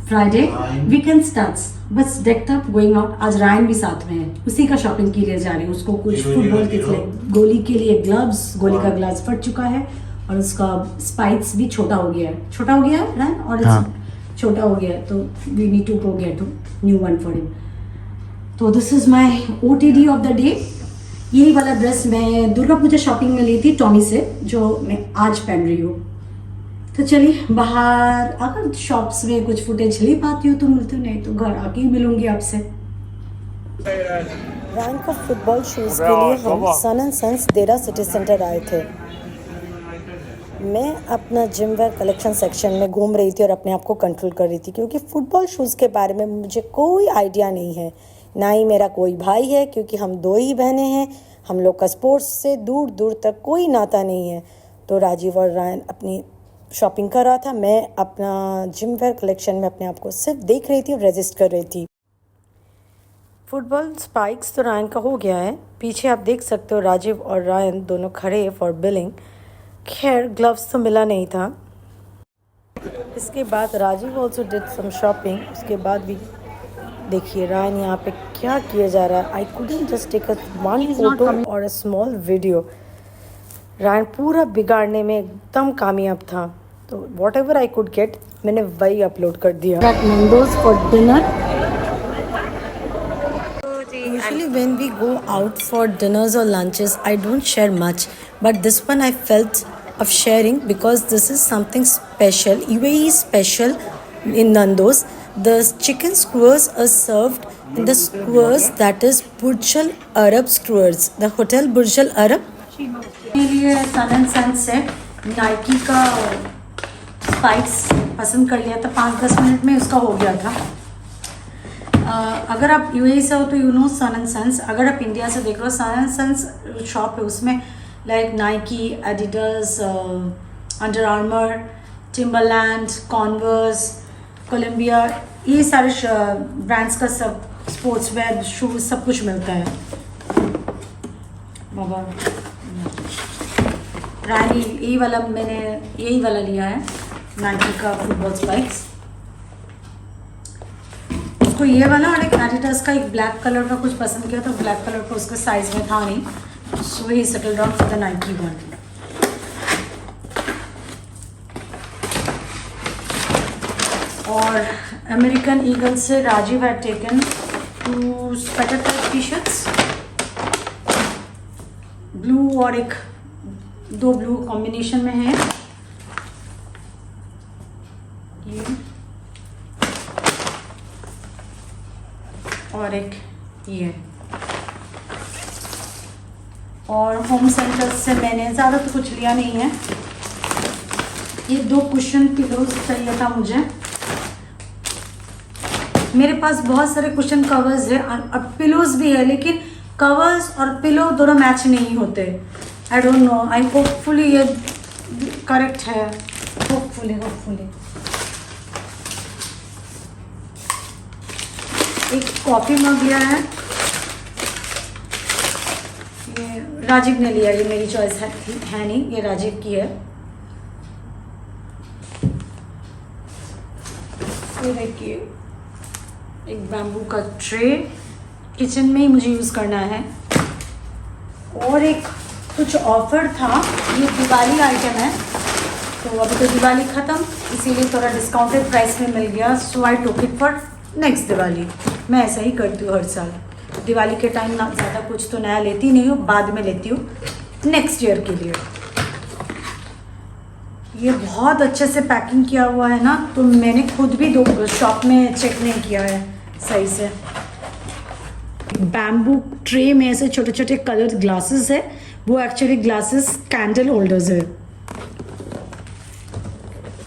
Friday weekend starts, बस decked up going out. आज Ryan भी साथ में है, उसी का शॉपिंग के लिए जा रही हूँ। उसको कुछ फुटबॉल के लिए, गोली के लिए ग्लव्स, गोली का ग्लव्स फट चुका है और उसका स्पाइक्स भी छोटा हो गया है। छोटा हो गया है रायन, और छोटा हो गया है, तो we need to go get new one for him. तो this is my OTD of the day. यही वाला ड्रेस मैं दुर्गा पूजा शॉपिंग में ली थी टॉमी से, जो मैं आज पहन रही हूँ। तो चलिए बाहर, अगर शॉप्स में कुछ फुटेज ले पाती हूँ तो मिलती हूँ, नहीं तो घर आके ही मिलूंगी आपसे। रैन को फुटबॉल शूज़ के लिए हम सन एंड सन्स देरा सिटी सेंटर आए थे। मैं अपना जिम वेयर कलेक्शन सेक्शन में घूम रही थी और अपने आप को कंट्रोल कर रही थी, क्योंकि फुटबॉल शूज़ के बारे में मुझे कोई आइडिया नहीं है, ना ही मेरा कोई भाई है, क्योंकि हम 2 ही बहनें हैं। हम लोग का स्पोर्ट्स से दूर दूर तक कोई नाता नहीं है। तो राजीव और रायन अपनी शॉपिंग कर रहा था, मैं अपना जिम वेयर कलेक्शन में अपने आप को सिर्फ देख रही थी और रजिस्ट कर रही थी। फुटबॉल स्पाइक्स तो रायन का हो गया है, पीछे आप देख सकते हो राजीव और रायन दोनों खड़े फॉर बिलिंग। खैर ग्लव्स तो मिला नहीं था। इसके बाद Rajiv also did some shopping. उसके बाद भी देखिए रायन यहाँ पे क्या किया जा रहा है। I couldn't just take one photo और अ स्मॉल वीडियो। रायन पूरा बिगाड़ने में एकदम कामयाब था, तो what ever I could get मैंने वही अपलोड कर दिया। Nando's for dinner. Usually when we go out for dinners or lunches, I don't share much, but this one I felt of sharing because this is something special, UAE special in Nando's. The chicken skewers are served in the skewers that is Burj Al Arab skewers, the hotel Burj Al Arab. मेरे लिए सन and sons से Nike का spikes पसंद कर लिया था, 5-10 minute में उसका हो गया था। अगर आप UAE से हो तो you know son and sons. अगर आप इंडिया से देख रहे हो, सन एंड सन्स शॉप है, उसमें like Nike, Adidas, Under Armour, Timberland, Converse, Columbia, ये सारे ब्रांड्स का सब स्पोर्ट्स वेयर शूज सब कुछ मिलता है। बाबा रानी यही वाला, मैंने यही वाला लिया है, नाइकी का फुटबॉल स्पाइक्स। उसको ये वाला और एक एडिडास का एक ब्लैक कलर का कुछ पसंद किया, तो ब्लैक कलर का उसका साइज में था नहीं, so he settle down for the Nike one. और अमेरिकन ईगल से Rajeev had taken 2 sweater type T shirts, blue और एक 2 ब्लू कॉम्बिनेशन में है ये, और एक ये। और होम सेंटर से मैंने ज़्यादा तो कुछ लिया नहीं है। ये 2 कुशन पिलोज चाहिए था मुझे। मेरे पास बहुत सारे कुशन कवर्स है और पिलोज भी है, लेकिन कवर्स और पिलो दोनों मैच नहीं होते। आई डोंट नो, आई होपफुली ये करेक्ट है, होपफुली। एक कॉफ़ी मग लिया है, ये राजीव ने लिया, ये मेरी चॉइस है नहीं, ये राजीव की है। ये देखिए एक बैम्बू का ट्रे, किचन में ही मुझे यूज़ करना है। और एक कुछ ऑफर था, ये दिवाली आइटम है, तो अभी तो दिवाली ख़त्म, इसीलिए थोड़ा डिस्काउंटेड प्राइस में मिल गया, so I took it for next Diwali. मैं ऐसा ही करती हूँ हर साल, दिवाली के टाइम ना ज़्यादा कुछ तो नया लेती नहीं हूँ, बाद में लेती हूँ नेक्स्ट ईयर के लिए। ये बहुत अच्छे से पैकिंग किया हुआ है ना, तो मैंने खुद भी 2 शॉप में चेक नहीं किया है सही से। बैम्बू ट्रे में ऐसे छोटे छोटे कलर्ड ग्लासेस है, वो एक्चुअली ग्लासेस कैंडल होल्डर्स है।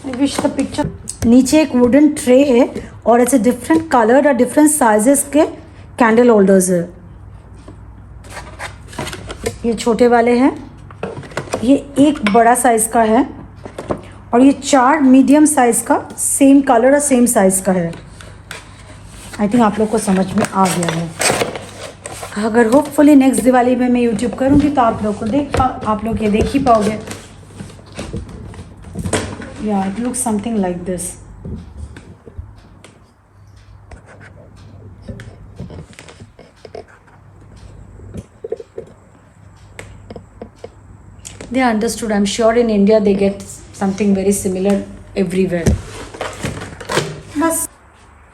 I wish the picture. नीचे एक वुडन ट्रे है और ऐसे डिफरेंट कलर और डिफरेंट साइजेस के कैंडल होल्डर्स है। ये छोटे वाले हैं, ये एक बड़ा साइज का है, और ये 4 मीडियम साइज का सेम कलर और सेम साइज का है। आई थिंक आप लोग को समझ में आ गया है। अगर होपफुली नेक्स्ट दिवाली में मैं यूट्यूब करूँगी तो आप लोग को आप लोग ये देख ही पाओगे। या it looks something like this. they understood. I'm sure in India they get something very similar everywhere. बस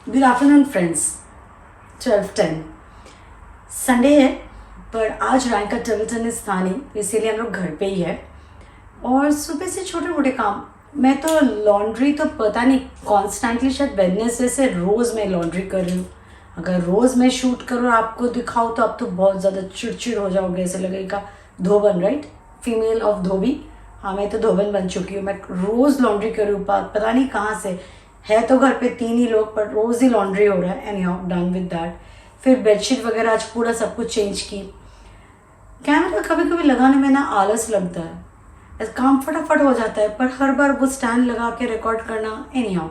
गुड आफ्टरनून फ्रेंड्स. 12:10 संडे है, पर आज राय का टेबल टेनिस था नहीं, इसीलिए हम लोग घर पे ही है. और सुबह से छोटे मोटे काम. मैं तो लॉन्ड्री तो पता नहीं कॉन्स्टेंटली शायद वेडनेसडे से रोज़ मैं लॉन्ड्री कर रही हूँ. अगर रोज़ मैं शूट करूँ आपको दिखाऊँ तो आप तो बहुत ज़्यादा चिड़चिड़ हो जाओगे. ऐसे लगेगा धोबन, राइट? फीमेल ऑफ धोबी. हाँ, मैं तो धोबन बन चुकी हूँ. मैं रोज़ लॉन्ड्री कर रही हूँ. पता नहीं कहाँ से है. तो घर पे 3 ही लोग, पर रोज़ ही लॉन्ड्री हो रहा है. Anyhow, done with that. फिर बेडशीट वगैरह आज पूरा सब कुछ चेंज की. कैमरा कभी कभी लगाने में ना आलस लगता है. काम फटाफट हो जाता है, पर हर बार वो स्टैंड लगा के रिकॉर्ड करना. एनीहाउ,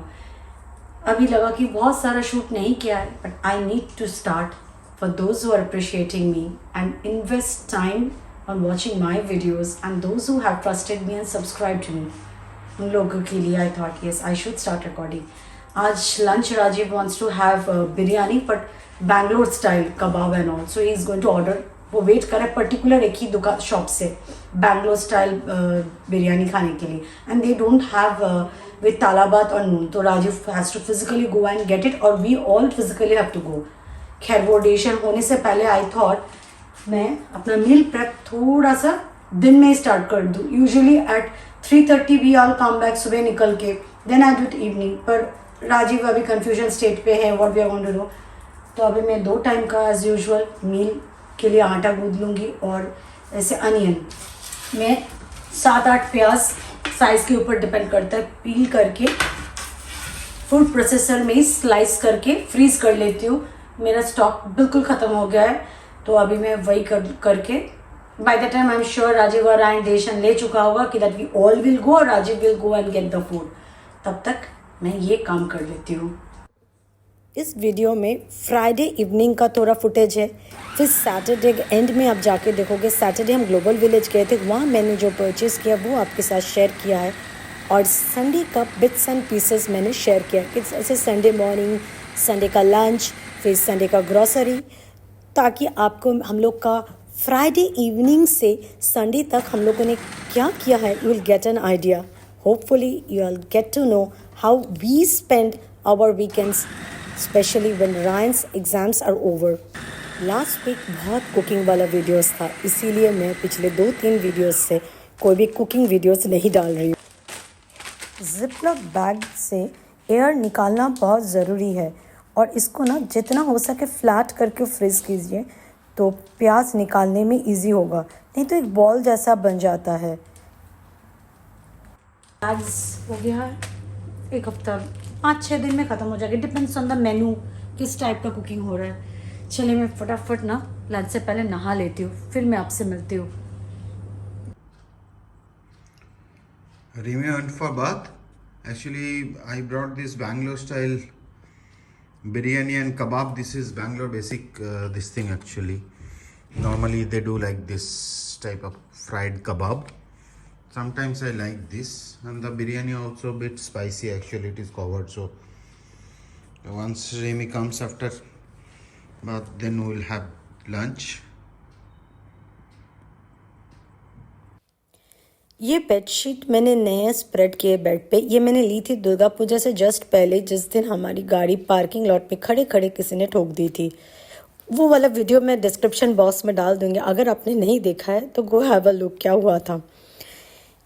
अभी लगा कि बहुत सारा शूट नहीं किया है, but I need to start for those who are appreciating me and invest time on watching my videos and those who have trusted me and subscribe to me. उन लोगों के लिए I thought yes I should start recording. आज lunch Rajiv wants to have biryani, but Bangalore style kebab and all. So he is going to order. वो wait करे particular एक ही दुकान शॉप से बैंगलोर स्टाइल बिरयानी खाने के लिए. And they don't have with Talabat और नून. तो Rajiv has to physically go and get it, और we all physically have to go. खैर, वो ऑडिशन होने से पहले आई थॉट मैं अपना मील प्रेप थोड़ा सा दिन में ही स्टार्ट कर दूँ. Usually at 3:30 we all come back सुबह निकल के, then I do it evening. पर राजीव अभी कन्फ्यूजन स्टेट पे है what we are going to do. तो अभी मैं 2 टाइम का एज यूजुअल मील के लिए आटा गूंद लूँगी. और ऐसे अनियन मैं 7-8 प्याज साइज़ के ऊपर डिपेंड करता है, पील करके फूड प्रोसेसर में ही स्लाइस करके फ्रीज़ कर लेती हूँ. मेरा स्टॉक बिल्कुल ख़त्म हो गया है, तो अभी मैं वही करके by the time I am sure Rajiv और आई डिसीजन ले चुका होगा कि that we all will go और Rajiv will go and get the food. तब तक मैं ये काम कर लेती हूँ. इस वीडियो में फ्राइडे इवनिंग का थोड़ा फुटेज है. फिर सैटरडे एंड में आप जाके देखोगे. सैटरडे हम ग्लोबल विलेज गए थे, वहाँ मैंने जो परचेज़ किया वो आपके साथ शेयर किया है. और संडे का बिट्स एंड पीसेस मैंने शेयर किया कि ऐसे संडे मॉर्निंग, संडे का लंच, फिर संडे का ग्रॉसरी, ताकि आपको हम लोग का फ्राइडे इवनिंग से संडे तक हम लोगों ने क्या किया है you will get an idea. Hopefully you will get to know how we spend our weekends, specially when Ryan's exams are over. Last week बहुत कुकिंग वाला वीडियोस था, इसीलिए मैं पिछले 2-3 वीडियोस से कोई भी कुकिंग वीडियोस नहीं डाल रही हूँ. जिपलॉक बैग से एयर निकालना बहुत ज़रूरी है, और इसको ना जितना हो सके फ्लैट करके फ्रीज़ कीजिए, तो प्याज निकालने में इजी होगा. नहीं तो एक बॉल जैसा बन जाता है. बैग्स हो गया है 1 हफ्ता, 5-6 दिन में ख़त्म हो जाएगा. डिपेंड्स ऑन द मेनू किस टाइप का कुकिंग हो रहा है. चलिए मैं फटाफट ना लंच से पहले नहा लेती हूँ, फिर मैं आपसे मिलती हूँ. Remy went for bath. Actually, I brought this Bangalore style biryani and kebab. This is Bangalore basic this thing actually. Normally they do like this type of fried kebab. Sometimes I like this, and the biryani also a bit spicy actually. It is covered, so once Remy comes after bath, then we will have lunch. ये bedsheet मैंने नए spread किए bed पे. ये मैंने ली थी दुर्गा पूजा से just पहले, जिस दिन हमारी गाड़ी पार्किंग लॉट में खड़े खड़े किसी ने ठोक दी थी. वो वाला वीडियो मैं डिस्क्रिप्शन बॉक्स में डाल दूँगी, अगर आपने नहीं देखा है तो गो हैव अ लुक क्या हुआ था.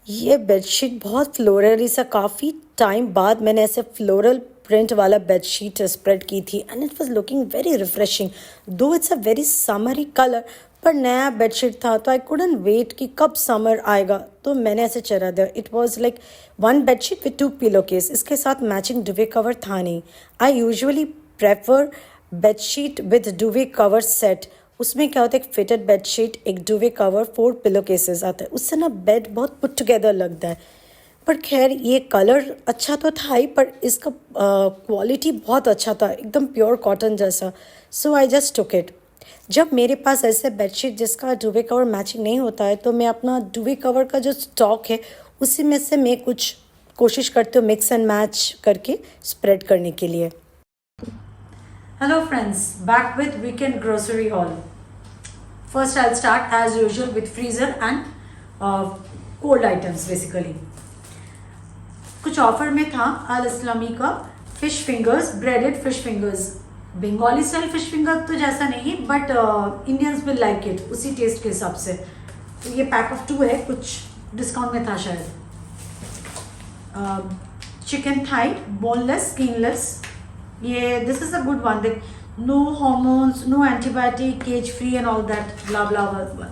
ये बेडशीट बहुत फ्लोरल सा, काफ़ी टाइम बाद मैंने ऐसे फ्लोरल प्रिंट वाला बेडशीट स्प्रेड की थी, and it was looking very refreshing. Though it's a very summery colour, पर नया बेडशीट था तो आई कुडंट वेट कि कब समर आएगा, तो मैंने ऐसे चढ़ा दिया. It was like 1 bedsheet with 2 pillow case. इसके साथ मैचिंग डुवे कवर था नहीं. I usually prefer bedsheet with duvet cover set. उसमें क्या होता है, एक फिटेड बेडशीट, एक डुवे कवर, 4 पिलो केसेस आता है. उससे ना बेड बहुत पुट टुगेदर लगता है. पर खैर ये कलर अच्छा तो था ही, पर इसका क्वालिटी बहुत अच्छा था, एकदम प्योर कॉटन जैसा. सो आई जस्ट टुक इट. जब मेरे पास ऐसे बेडशीट जिसका डुवे कवर मैचिंग नहीं होता है, तो मैं अपना डुवे कवर का जो स्टॉक है उसी में से मैं कुछ कोशिश करती हूँ मिक्स एंड मैच करके स्प्रेड करने के लिए. Hello friends, back with weekend grocery haul. First I'll start as usual with freezer and cold items basically. कुछ ऑफर में था अल इस्लामी का fish fingers, breaded fish fingers, Bengali style fish finger तो जैसा नहीं but Indians will like it, उसी taste के हिसाब से। तो ये पैक ऑफ 2 है, कुछ डिस्काउंट में था शायद। चिकन थाई बोनलेस स्किनलेस, ये this is a good one, देख no hormones, no antibiotic, cage free and all that blah blah blah.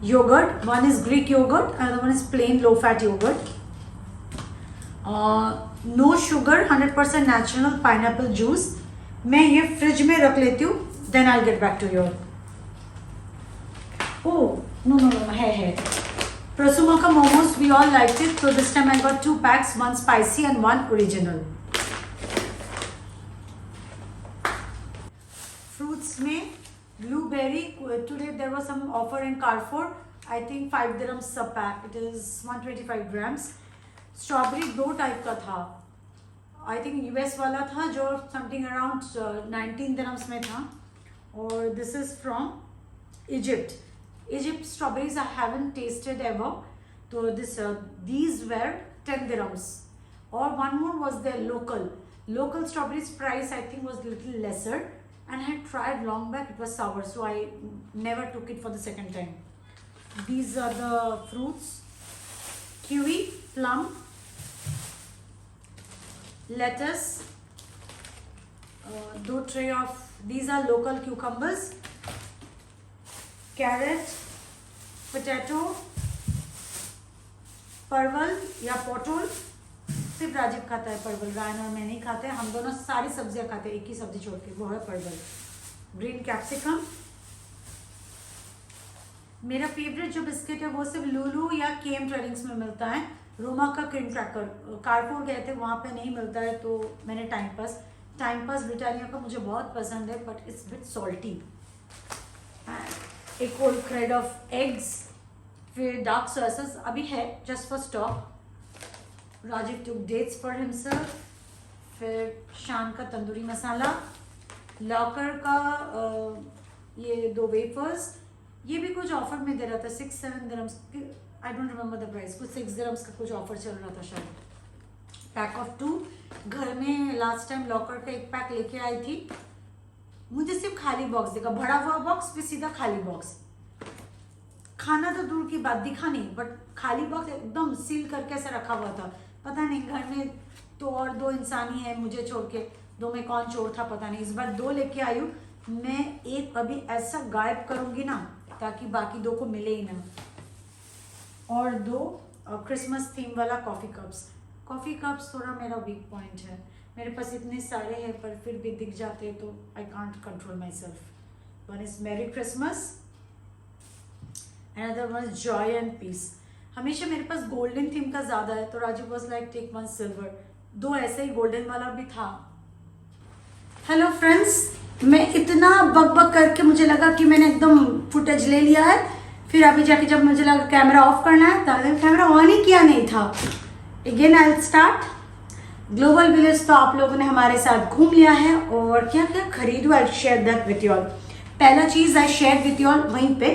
Yogurt, one is Greek yogurt, another one is plain low fat yogurt. No sugar, 100% natural pineapple juice. मैं ये fridge में रख लेती हूँ, then I get back to your. Oh no no no, है Prosumo ka momos, we all liked it, so this time I got 2 packs, one spicy and one original. Fruits में blueberry, today there was some offer in Carrefour, I think 5 dirhams a pack, it is 125 grams. Strawberry 2 type का था, I think US वाला था जो something around 19 dirhams में था, और this is from Egypt. Egypt strawberries I haven't tasted ever. So these were 10 dirhams. Or one more was their local. Local strawberries price I think was little lesser, and I had tried long back. It was sour, so I never took it for the second time. These are the fruits: kiwi, plum, lettuce. 2 tray of these are local cucumbers. Carrot, potato, परवल या पोटल, सिर्फ राजीव खाता है परवल, Ryan और मैं नहीं खाते, हम दोनों सारी सब्जियां खाते हैं, एक ही सब्जी छोड़ के, वो है परवल। Green capsicum. मेरा फेवरेट जो बिस्किट है वो सिर्फ लूलू या केम ट्रेडिंग्स में मिलता है, रोमा का क्रीम क्रैकर। कारपोर गए थे, वहाँ पे नहीं मिलता है, तो मैंने टाइम पास ब्रिटानिया का मुझे बहुत पसंद है, बट इट्स बिट सॉल्टी। एक होल क्रेड ऑफ एग्स, फिर डार्क सॉसेस अभी है just for stock. Rajiv took dates for himself, फिर शान का तंदूरी मसाला, लॉकर का ये 2 वेफर्स, ये भी कुछ ऑफर में दे रहा था 6-7 dirhams, I don't remember the price, कुछ 6 dirhams का कुछ ऑफर चल रहा था शायद। पैक ऑफ 2, घर में लास्ट टाइम लॉकर का 1 पैक लेके आई थी, मुझे सिर्फ खाली बॉक्स दिखा, भरा हुआ बॉक्स फिर सीधा खाली बॉक्स। खाना तो दूर की बात, दिखा नहीं, बट खाली बॉक्स एकदम सील करके ऐसे रखा हुआ था। पता नहीं घर में तो और 2 इंसान ही है मुझे छोड़ के, 2 में कौन चोर था पता नहीं। इस बार 2 लेके आई हूँ, मैं एक अभी ऐसा गायब करूंगी ना ताकि बाकी 2 को मिले ही ना। और 2 क्रिसमस थीम वाला कॉफ़ी कप्स थोड़ा मेरा वीक पॉइंट है, मेरे पास इतने सारे हैं पर फिर भी दिख जाते हैं तो I can't control myself. One is merry Christmas, another one is joy and peace. हमेशा मेरे पास गोल्डन थीम का ज़्यादा है, तो Raju was like take 1 silver, 2 ऐसे ही गोल्डन वाला भी था। हेलो फ्रेंड्स, मैं इतना बक करके मुझे लगा कि मैंने एकदम फुटेज ले लिया है, फिर अभी जाके जब मुझे लगा कैमरा ऑफ करना है तो कैमरा ऑन ही किया नहीं था। Again I will start. Global village तो आप लोगों ने हमारे साथ घूम लिया है, और क्या क्या खरीदू I share that with you all. पहला चीज़ I share with you all वहीं पे,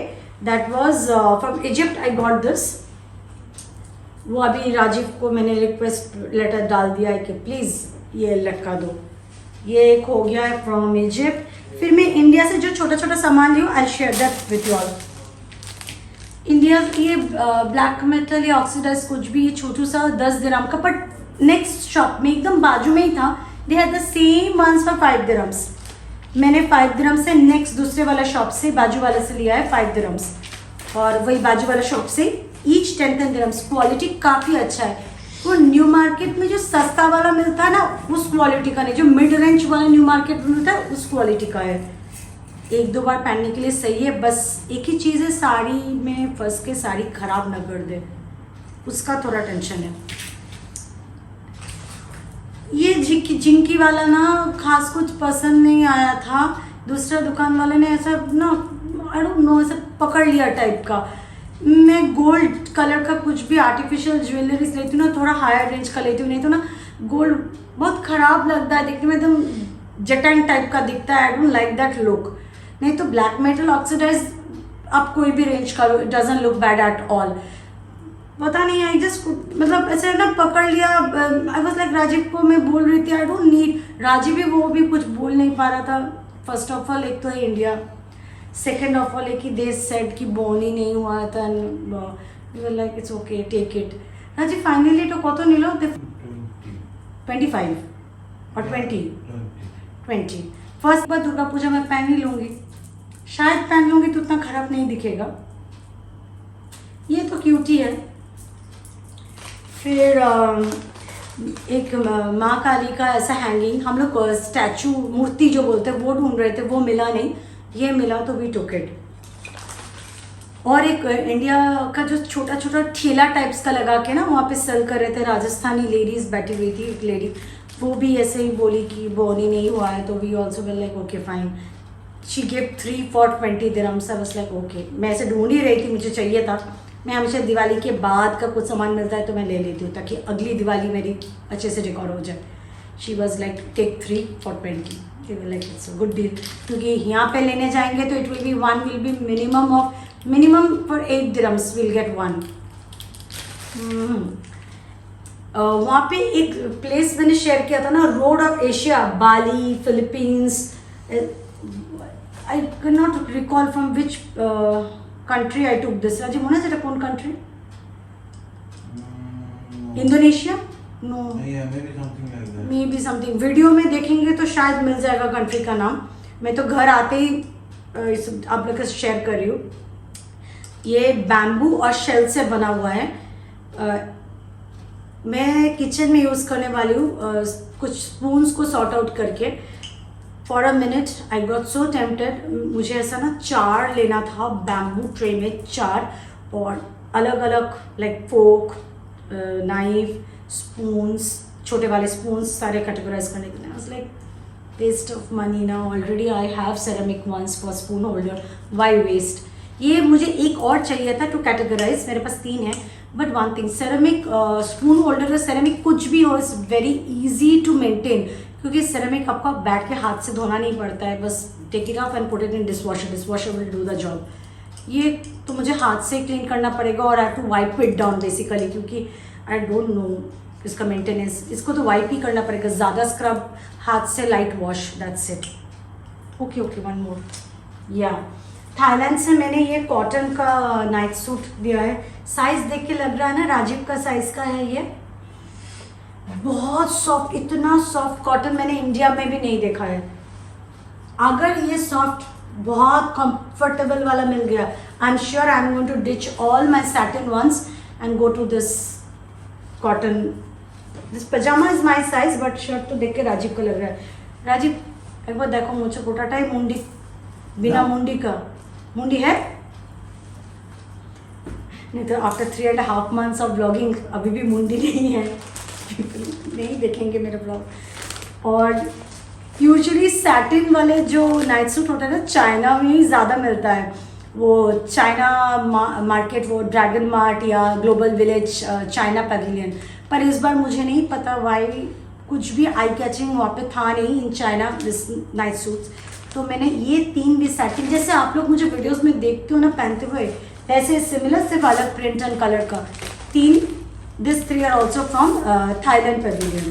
that was from Egypt I got this. वो अभी राजीव को मैंने रिक्वेस्ट लेटर डाल दिया है कि प्लीज़ ये लटका दो। ये एक हो गया है फ्रॉम इजिप्ट। फिर मैं इंडिया से जो छोटा छोटा सामान ली हूँ आई share that with you all. India ये ब्लैक मेटल या ऑक्सीडाइज कुछ भी, ये छोटू सा 10 दिरहम का, बट नेक्स्ट शॉप में एकदम बाजू में ही था, they had the same ones for 5 dirhams। मैंने 5 dirhams से नेक्स्ट दूसरे वाला शॉप से, बाजू वाले से लिया है 5 dirhams, और वही बाजू वाला शॉप से ईच 10 dirhams। क्वालिटी काफ़ी अच्छा है, वो न्यू मार्केट में जो सस्ता वाला मिलता है ना उस क्वालिटी का नहीं, जो मिड रेंज वाला न्यू मार्केट में मिलता है उस क्वालिटी का है। 1-2 बार पहनने के लिए सही है, बस एक ही चीज़ है साड़ी में फंस के साड़ी खराब ना कर दे, उसका थोड़ा टेंशन है। ये जिंकी वाला ना खास कुछ पसंद नहीं आया था, दूसरा दुकान वाले ने ऐसा ना आई डोंट नो ऐसा पकड़ लिया टाइप का। मैं गोल्ड कलर का कुछ भी आर्टिफिशियल ज्वेलरीज लेती हूँ ना, थोड़ा हायर रेंज का लेती हूँ, नहीं तो ना गोल्ड बहुत ख़राब लगता है देखने में, एकदम जटैंग टाइप का दिखता है, I don't like that look. नहीं तो ब्लैक मेटल ऑक्सीडाइज आप कोई भी रेंज का लो, it doesn't look bad at all. पता नहीं, आई जस्ट मतलब ऐसे ना पकड़ लिया। आई वाज लाइक राजीव को मैं बोल रही थी आई डोंट नीड, राजीव भी वो भी कुछ बोल नहीं पा रहा था। फर्स्ट ऑफ ऑल एक तो है इंडिया, सेकेंड ऑफ ऑल है कि दे सेड कि बोर्न ही नहीं हुआ था, like it's okay take it. Rajiv finally तो कत निल 25 और 20 फर्स्ट बार दुर्गा पूजा में पहन ही लूँगी, शायद पहन लूँगी तो उतना खराब नहीं दिखेगा। ये तो क्यूटी है। फिर एक माँ काली का ऐसा हैंगिंग, हम लोग स्टैचू मूर्ति जो बोलते हैं वो ढूंढ रहे थे, वो मिला नहीं, ये मिला तो वी टुक इट। और एक इंडिया का जो छोटा छोटा ठेला टाइप्स का लगा के ना वहाँ पे सेल कर रहे थे, राजस्थानी लेडीज बैठी हुई थी, एक लेडी वो भी ऐसे ही बोली कि बोनी नहीं हुआ है, तो we also well like okay fine. She give 3 for 20 dirhams। I was like okay, मैं ऐसे ढूंढ ही रही थी, मुझे चाहिए था। मैं हमेशा दिवाली के बाद का कुछ सामान मिलता है तो मैं ले लेती हूँ ताकि अगली दिवाली मेरी अच्छे से डेकोर हो जाए। She was like take 3 for 20। Like it's a good deal, क्योंकि यहाँ पे लेने जाएंगे तो it will be one will be minimum for 8 dirhams will get one. वहाँ पे एक प्लेस मैंने शेयर किया था ना, road of Asia, Bali, Philippines, I can not recall from which country I took this। Rajiv होना चाहिए कौन country? Indonesia? No, maybe something. Video में देखेंगे तो शायद मिल जाएगा कंट्री का नाम। मैं तो घर आते ही आप लोग के साथ शेयर कर रही हूँ। ये बैम्बू और शेल से बना हुआ है। मैं किचन में यूज़ करने वाली हूँ, कुछ स्पून्स को सॉर्ट आउट करके। For a minute I got so tempted, मुझे ऐसा ना 4 लेना था बैम्बू ट्रे में, 4, और अलग अलग लाइक फोक, नाइफ, स्पून्स, छोटे वाले स्पून्स सारे कैटेगराइज करने के लिए। I was like waste of money ना, already I have ceramic ones for spoon holder, why waste. ये मुझे एक और चाहिए था टू कैटेगराइज, मेरे पास 3 है। But one thing, ceramic spoon holder या सेरेमिक कुछ भी हो, is very easy to maintain, क्योंकि सेरेमिक आपको बैठ के हाथ से धोना नहीं पड़ता है, बस take it off and put it in dishwasher will do the job. ये तो मुझे हाथ से क्लीन करना पड़ेगा और I have to wipe it down basically, क्योंकि आई डोंट नो इसका मेंटेनेंस। इसको तो वाइप ही करना पड़ेगा, ज़्यादा स्क्रब, हाथ से light wash, that's it. Okay, one more. या थाईलैंड से मैंने ये कॉटन का नाइट सूट दिया है। साइज देख के लग रहा है ना राजीव का साइज का है ये। बहुत सॉफ्ट, इतना सॉफ्ट कॉटन मैंने इंडिया में भी नहीं देखा है। अगर ये सॉफ्ट बहुत कंफर्टेबल वाला मिल गया, I am sure I am going to ditch all my satin ones and go to this cotton. This pajama is my size, but shirt तो देख के राजीव का लग रहा है। राजीव एक बार देखो, मुझे पोटाटा ही मुंडी, बिना मुंडी का। मुंडी है नहीं तो आफ्टर 3.5 months ऑफ ब्लॉगिंग अभी भी मुंडी नहीं है। नहीं देखेंगे मेरे ब्लॉग। और यूजुअली सैटिन वाले जो नाइट सूट होता है ना, चाइना में ही ज़्यादा मिलता है। वो चाइना मार्केट, वो ड्रैगन मार्ट या ग्लोबल विलेज, चाइना पैविलियन। पर इस बार मुझे नहीं पता वाई कुछ भी आई कैचिंग वहाँ पे था नहीं in China this night suits. तो मैंने ये 3 भी सैटिन, जैसे आप लोग मुझे वीडियोस में देखते हो ना पहनते हुए, वैसे सिमिलर, सिर्फ अलग प्रिंट एंड कलर का 3। These 3 are also from Thailand pavilion.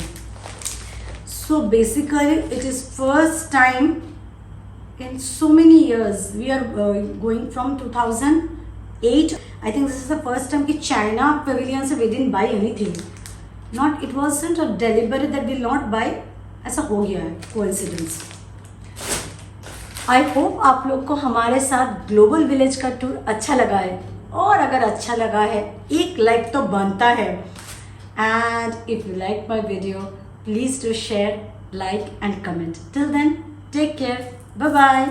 So basically it is first time in so many years. We are going from 2008. I think this is the first time कि China pavilion से we didn't buy anything. Not, it wasn't a deliberate that we'll not buy. ऐसा हो गया है, coincidence. I hope आप लोग को हमारे साथ ग्लोबल विलेज का टूर अच्छा लगा है, और अगर अच्छा लगा है एक लाइक तो बनता है। And if you like my video please do share, like and comment. Till then take care, bye bye.